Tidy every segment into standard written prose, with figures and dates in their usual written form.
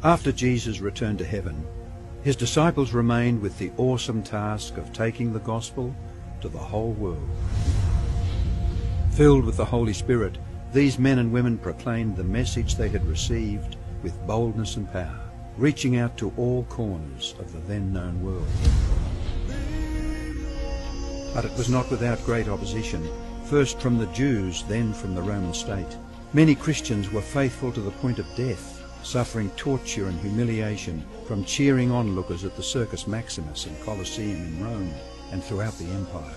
After Jesus returned to heaven, his disciples remained with the awesome task of taking the gospel to the whole world. Filled with the Holy Spirit, these men and women proclaimed the message they had received with boldness and power, reaching out to all corners of the then known world. But it was not without great opposition, first from the Jews, then from the Roman state. Many Christians were faithful to the point of death, suffering torture and humiliation from cheering onlookers at the Circus Maximus and Colosseum in Rome and throughout the empire.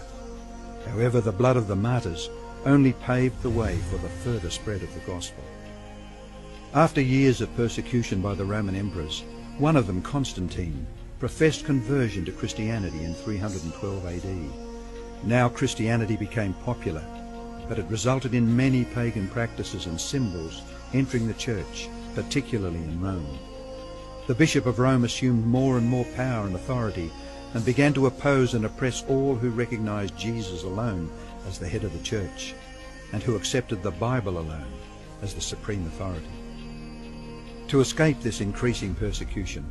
However, the blood of the martyrs only paved the way for the further spread of the gospel. After years of persecution by the Roman emperors, one of them, Constantine, professed conversion to Christianity in 312 AD. Now Christianity became popular, but it resulted in many pagan practices and symbols entering the church, particularly in Rome. The Bishop of Rome assumed more and more power and authority and began to oppose and oppress all who recognized Jesus alone as the head of the church and who accepted the Bible alone as the supreme authority. To escape this increasing persecution,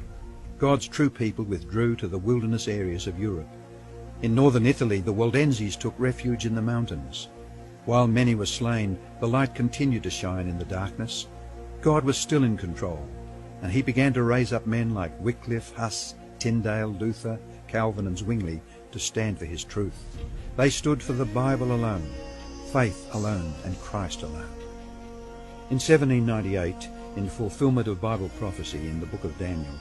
God's true people withdrew to the wilderness areas of Europe. In northern Italy, the Waldenses took refuge in the mountains. While many were slain, the light continued to shine in the darkness. God was still in control, and he began to raise up men like Wycliffe, Huss, Tyndale, Luther, Calvin and Zwingli to stand for his truth. They stood for the Bible alone, faith alone, and Christ alone. In 1798, in fulfillment of Bible prophecy in the book of Daniel,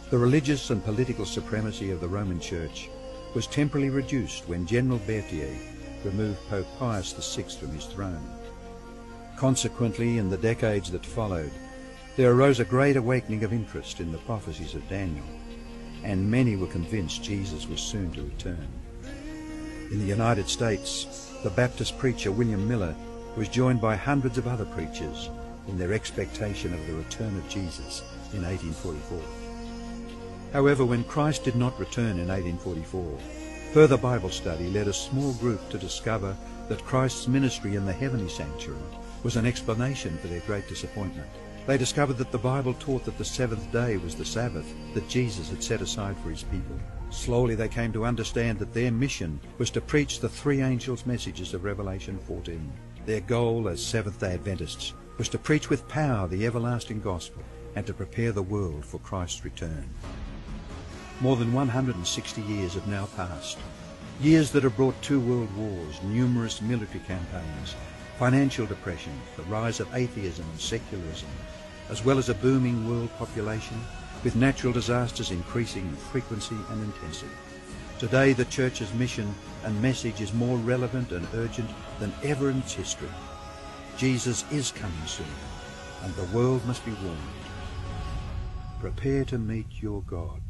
the religious and political supremacy of the Roman Church was temporarily reduced when General Berthier removed Pope Pius VI from his throne. Consequently, in the decades that followed, there arose a great awakening of interest in the prophecies of Daniel, and many were convinced Jesus was soon to return. In the United States, the Baptist preacher William Miller was joined by hundreds of other preachers in their expectation of the return of Jesus in 1844. However, when Christ did not return in 1844, further Bible study led a small group to discover that Christ's ministry in the heavenly sanctuary was an explanation for their great disappointment. They discovered that the Bible taught that the seventh day was the Sabbath that Jesus had set aside for his people. Slowly they came to understand that their mission was to preach the three angels' messages of Revelation 14. Their goal as Seventh-day Adventists was to preach with power the everlasting gospel and to prepare the world for Christ's return. More than 160 years have now passed, years that have brought 2 world wars, numerous military campaigns, financial depression, the rise of atheism and secularism, as well as a booming world population, with natural disasters increasing in frequency and intensity. Today, the Church's mission and message is more relevant and urgent than ever in its history. Jesus is coming soon, and the world must be warned. Prepare to meet your God.